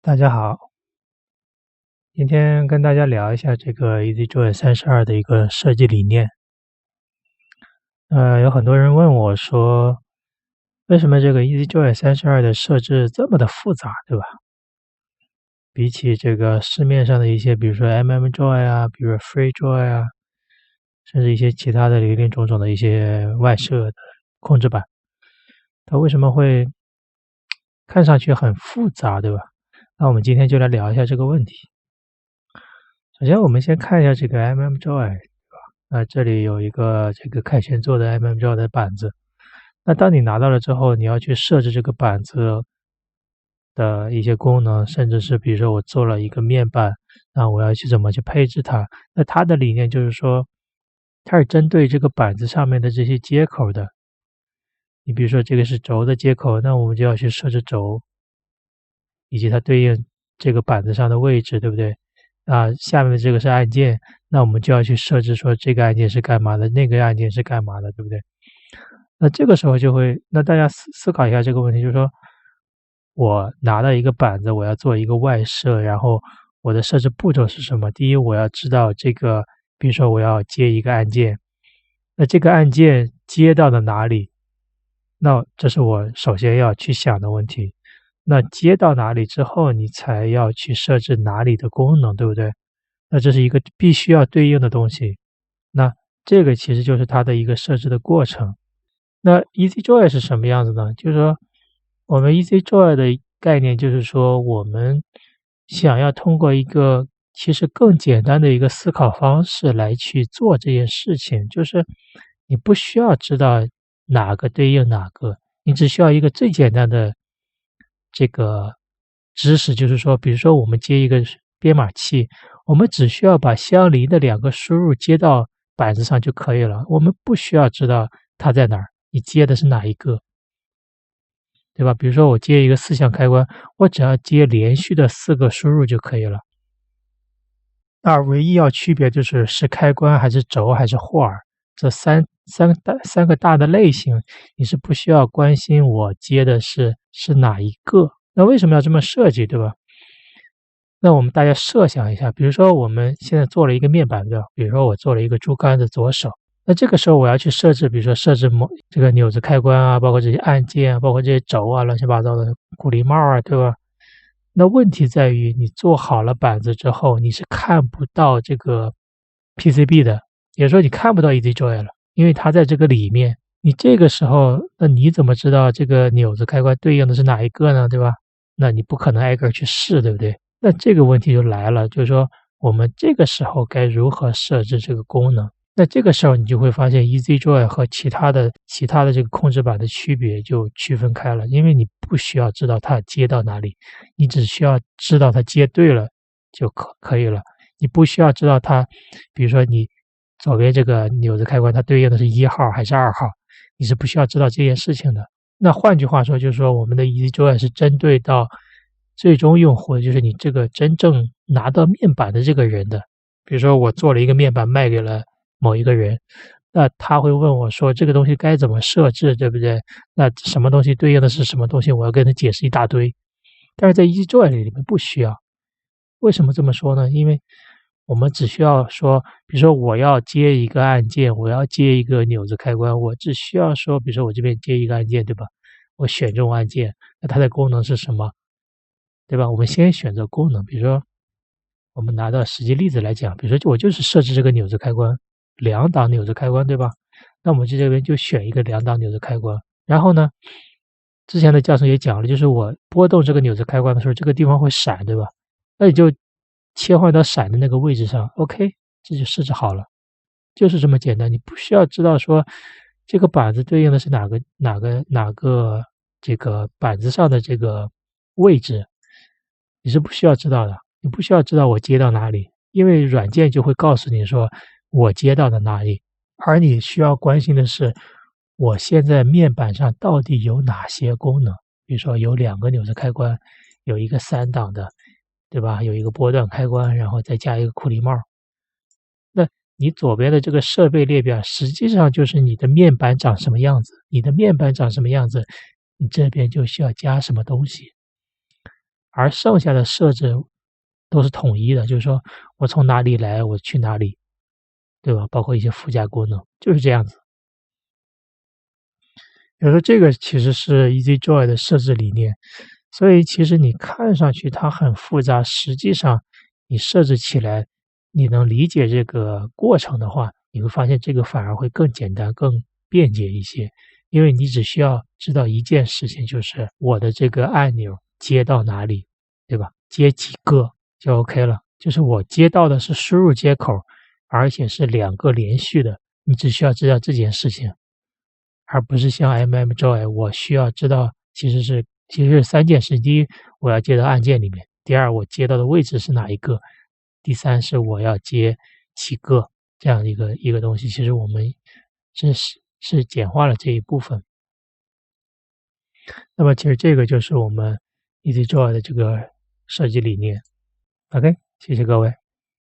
大家好，今天跟大家聊一下这个 EasyJoy 32的一个设计理念。有很多人问我说，为什么这个 EasyJoy 32的设置这么的复杂，对吧？比起这个市面上的一些，比如说 MMJoy 啊，比如说 FreeJoy 啊，甚至一些其他的林林种种的一些外设的控制板，它为什么会看上去很复杂，对吧？那我们今天就来聊一下这个问题。首先，我们先看一下这个 MMJoy。这里有一个这个凯旋做的 MMJoy 的板子。那当你拿到了之后，你要去设置这个板子的一些功能，甚至是比如说我做了一个面板，那我要去怎么去配置它？那它的理念就是说，它是针对这个板子上面的这些接口的。你比如说这个是轴的接口，那我们就要去设置轴，以及它对应这个板子上的位置，对不对？下面的这个是按键，那我们就要去设置说这个按键是干嘛的，那个按键是干嘛的，对不对？那这个时候就会，那大家思考一下这个问题，就是说我拿到一个板子，我要做一个外设，然后我的设置步骤是什么？第一，我要知道这个，比如说我要接一个按键，那这个按键接到了哪里？那这是我首先要去想的问题。那接到哪里之后，你才要去设置哪里的功能，对不对？那这是一个必须要对应的东西。那这个其实就是它的一个设置的过程。那 EasyJoy 是什么样子呢？就是说，我们 EasyJoy 的概念就是说，我们想要通过一个其实更简单的一个思考方式来去做这件事情，就是你不需要知道哪个对应哪个，你只需要一个最简单的这个知识，就是说，比如说我们接一个编码器，我们只需要把相邻的两个输入接到板子上就可以了，我们不需要知道它在哪儿，你接的是哪一个，对吧？比如说我接一个四项开关，我只要接连续的4个输入就可以了。那唯一要区别就是开关还是轴还是霍尔，这三个大的类型，你是不需要关心我接的是哪一个。那为什么要这么设计，对吧？那我们大家设想一下，比如说我们现在做了一个面板，对吧？比如说我做了一个猪肝的左手，那这个时候我要去设置，比如说设置这个钮子开关啊，包括这些按键啊，包括这些轴啊，乱七八糟的鼓狸帽啊，对吧？那问题在于你做好了板子之后，你是看不到这个 PCB 的，也就是说你看不到 EasyJoy 了，因为它在这个里面。你这个时候，那你怎么知道这个钮子开关对应的是哪一个呢？对吧？那你不可能挨个去试，对不对？那这个问题就来了，就是说我们这个时候该如何设置这个功能？那这个时候你就会发现 EasyJoy 和其他的这个控制板的区别就区分开了，因为你不需要知道它接到哪里，你只需要知道它接对了就可以了。你不需要知道它，比如说你左边这个钮子开关它对应的是1号还是2号，你是不需要知道这件事情的。那换句话说，就是说我们的 EasyJoy 是针对到最终用户，就是你这个真正拿到面板的这个人的。比如说我做了一个面板卖给了某一个人，那他会问我说这个东西该怎么设置，对不对？那什么东西对应的是什么东西，我要跟他解释一大堆。但是在 EasyJoy 里面不需要。为什么这么说呢？因为我们只需要说，比如说我要接一个按键，我要接一个钮子开关，我只需要说，比如说我这边接一个按键，对吧？我选中按键，那它的功能是什么？对吧？我们先选择功能，比如说我们拿到实际例子来讲，比如说我就是设置这个钮子开关，2档钮子开关，对吧？那我们这边就选一个2档钮子开关，然后呢，之前的教程也讲了，就是我拨动这个钮子开关的时候，这个地方会闪，对吧？那你就切换到闪的那个位置上 ，OK， 这就设置好了，就是这么简单。你不需要知道说这个板子对应的是哪个这个板子上的这个位置，你是不需要知道的。你不需要知道我接到哪里，因为软件就会告诉你说我接到了哪里，而你需要关心的是我现在面板上到底有哪些功能。比如说有2个钮子开关，有一个3档的，对吧？有一个波段开关，然后再加一个库里帽。那你左边的这个设备列表实际上就是你的面板长什么样子，你的面板长什么样子，你这边就需要加什么东西。而剩下的设置都是统一的，就是说我从哪里来，我去哪里，对吧？包括一些附加功能，就是这样子。比如说这个其实是 EasyJoy 的设置理念，所以其实你看上去它很复杂，实际上你设置起来，你能理解这个过程的话，你会发现这个反而会更简单、更便捷一些。因为你只需要知道一件事情，就是我的这个按钮接到哪里，对吧？接几个就 OK 了。就是我接到的是输入接口，而且是2个连续的，你只需要知道这件事情。而不是像 mmJoy，我需要知道其实是3件事。第一，我要接到按键里面；第二，我接到的位置是哪一个；第三是我要接几个这样一个东西。其实我们是简化了这一部分。那么其实这个就是我们 EasyJoy 的这个设计理念。OK，谢谢各位。